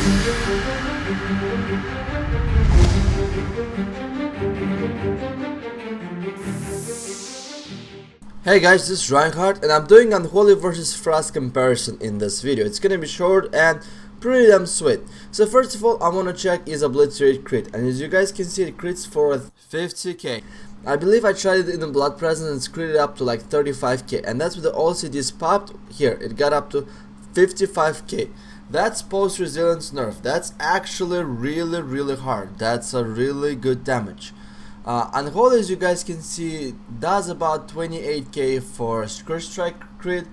Hey guys, this is Reinhardt and I'm doing Unholy vs Frost comparison in this video. It's gonna be short and pretty damn sweet. So first of all, I wanna check is Obliterate Crit, and as you guys can see, it crits for 50k. I believe I tried it in the Blood Presence and it's critted up to like 35k, and that's with the all CDs popped. Here, it got up to 55k. That's post resilience nerf. That's actually really hard. That's a really good damage. Unholy, as you guys can see, does about 28k for Scourge Strike crit,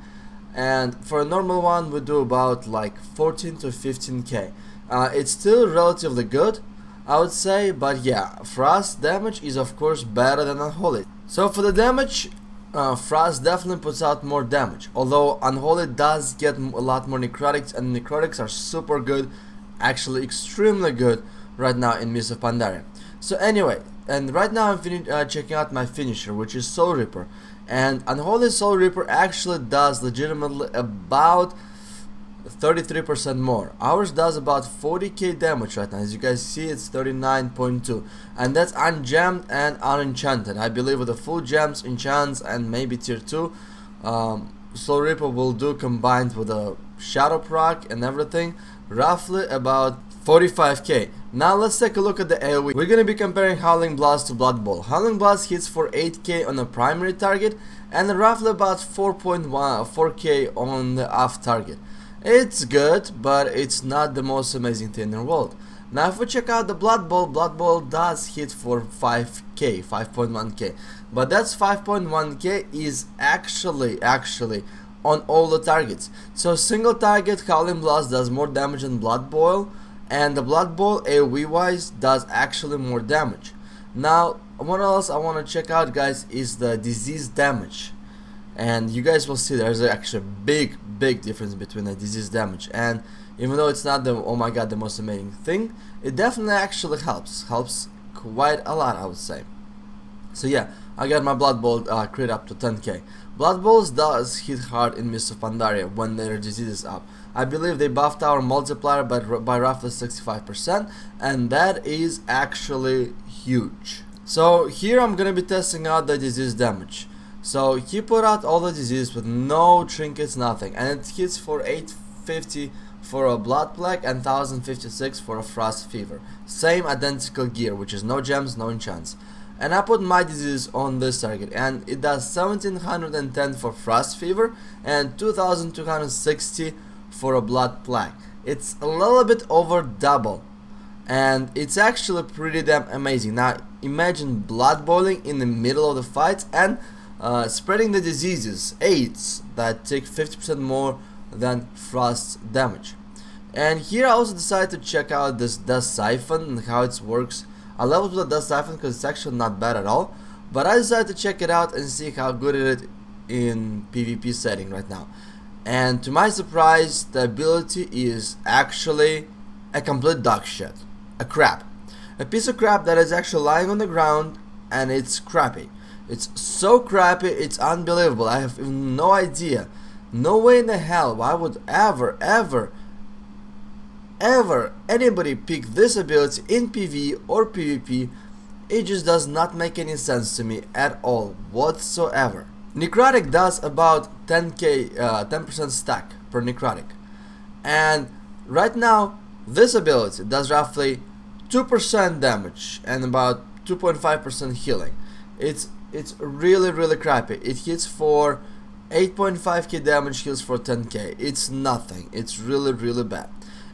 and for a normal one we do about like 14 to 15k. It's still relatively good, I would say, but yeah, Frost damage is of course better than Unholy. So for the damage, Frost definitely puts out more damage, although Unholy does get a lot more necrotics, and necrotics are super good, actually extremely good right now in Mists of Pandaria. So anyway, and right now I'm checking out my finisher, which is Soul Reaper, and Unholy Soul Reaper actually does legitimately about 33% more. Ours does about 40k damage right now. As you guys see, it's 39.2, and that's ungemmed and unenchanted. I believe with the full gems, enchants, and maybe tier 2, Soul Reaper will do, combined with a shadow proc and everything, roughly about 45k. Now let's take a look at the AoE. We're gonna be comparing Howling Blast to Blood Bowl. Howling Blast hits for 8k on a primary target and roughly about 4k on the off target. It's good, but it's not the most amazing thing in the world. Now if we check out the Blood Bowl does hit for 5k, 5.1k, but that's 5.1k is actually on all the targets. So single target Howling Blast does more damage than Blood Bowl, and the Blood Bowl AoE wise does actually more damage. Now what else I want to check out, guys, is the disease damage, and you guys will see there's actually a big difference between the disease damage, and even though it's not the oh my god the most amazing thing, it definitely actually helps quite a lot, I would say. So yeah, I got my Blood Bowl crit up to 10k. Blood Bowls does hit hard in Mists of Pandaria when their disease is up. I believe they buffed our multiplier by roughly 65%, and that is actually huge. So here I'm gonna be testing out the disease damage. So he put out all the disease with no trinkets, nothing, and it hits for 850 for a Blood Plague and 1056 for a Frost Fever. Same identical gear, which is no gems, no enchants. And I put my disease on this target, and it does 1710 for Frost Fever and 2260 for a Blood Plague. It's a little bit over double, and it's actually pretty damn amazing. Now imagine blood boiling in the middle of the fight and spreading the diseases, AIDS, that take 50% more than Frost damage. And here I also decided to check out this Dust Siphon and how it works. I leveled with the Dust Siphon because it's actually not bad at all, but I decided to check it out and see how good it is in PvP setting right now. And to my surprise, the ability is actually a complete dog shit. A crap. A piece of crap that is actually lying on the ground, and it's crappy. It's so crappy, it's unbelievable. I have no idea. No way in the hell why would ever anybody pick this ability in PvE or PvP. It just does not make any sense to me at all whatsoever. Necrotic does about 10% stack per necrotic, and right now this ability does roughly 2% damage and about 2.5% healing. It's really crappy. It hits for 8.5k damage, heals for 10k. It's nothing. It's really bad.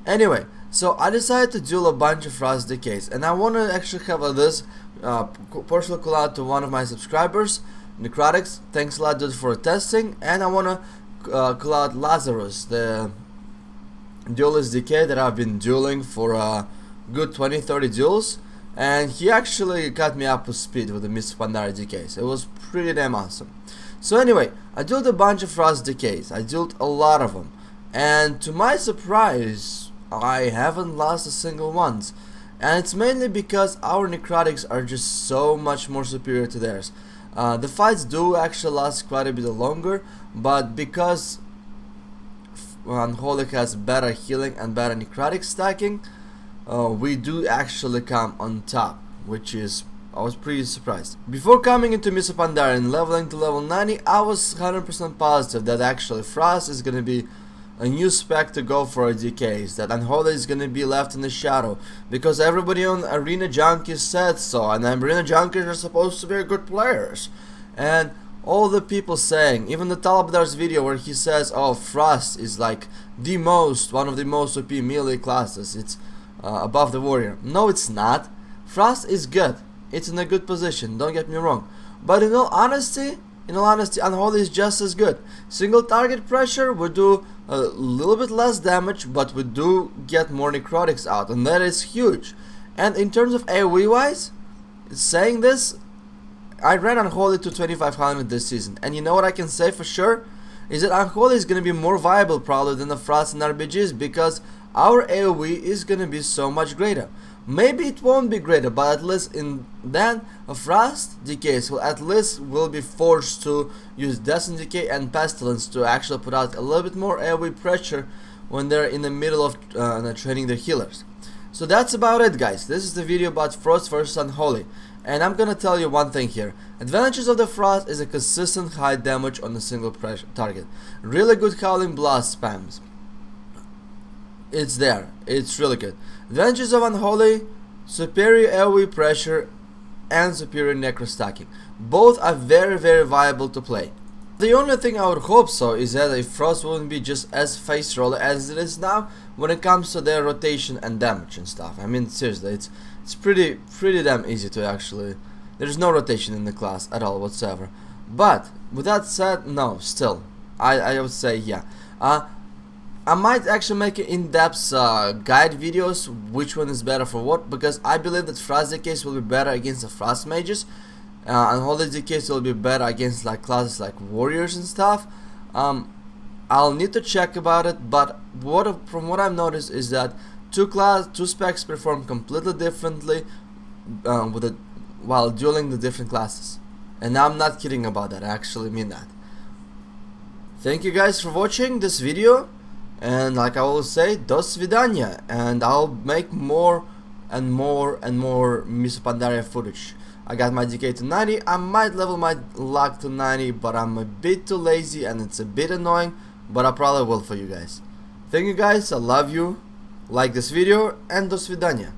Anyway, so I decided to duel a bunch of Frost DKs, and I want to actually have this personal call out to one of my subscribers, Necrotics. Thanks a lot, dude, for testing. And I want to call out Lazarus, the duelist DK that I've been dueling for a good 20-30 duels, and he actually got me up to speed with the Mists of Pandaria DKs. It was pretty damn awesome. So anyway, I dueled a bunch of Frost DKs. I dueled a lot of them, and to my surprise, I haven't lost a single once. And it's mainly because our necrotics are just so much more superior to theirs. The fights do actually last quite a bit longer, but because Unholy has better healing and better necrotic stacking, we do actually come on top, which is, I was pretty surprised. Before coming into Mists of Pandaria and leveling to level 90, I was 100% positive that actually Frost is gonna be a new spec to go for DKs, that Unholy is gonna be left in the shadow, because everybody on Arena Junkies said so, and Arena Junkies are supposed to be good players. And all the people saying, even the Talabdar's video where he says, oh, Frost is like one of the most OP melee classes, it's above the warrior. No, it's not. Frost is good. It's in a good position, don't get me wrong. But in all honesty, Unholy is just as good. Single target pressure, we do a little bit less damage, but we do get more necrotics out, and that is huge. And in terms of AoE wise, saying this, I ran Unholy to 2500 this season, and you know what I can say for sure? Is that Unholy is gonna be more viable probably than the Frost and RBGs, because our AoE is gonna be so much greater. Maybe it won't be greater, but at least then a Frost DKs will be forced to use Descent Decay and Pestilence to actually put out a little bit more AoE pressure when they're in the middle of training their healers. So that's about it, guys. This is the video about Frost versus Unholy, and I'm gonna tell you one thing here. Advantages of the Frost is a consistent high damage on a single target, really good Howling Blast spams. It's there, it's really good. Advantages of Unholy: superior AoE pressure and superior necro stacking. Both are very viable to play. The only thing I would hope so is that if Frost wouldn't be just as face roller as it is now when it comes to their rotation and damage and stuff. I mean, seriously, it's pretty damn easy to actually. There's no rotation in the class at all whatsoever. But with that said, no, still, I would say yeah. I might actually make in-depth guide videos which one is better for what, because I believe that Frost DKs will be better against the Frost mages, and Holy DKs will be better against like classes like warriors and stuff. I'll need to check about it, but from what I've noticed is that two specs perform completely differently while dueling the different classes, and I'm not kidding about that. I actually mean that. Thank you guys for watching this video. And like I always say, do svidanya, and I'll make more and more Mists of Pandaria footage. I got my DK to 90, I might level my luck to 90, but I'm a bit too lazy and it's a bit annoying, but I probably will for you guys. Thank you guys, I love you, like this video, and do svidanya.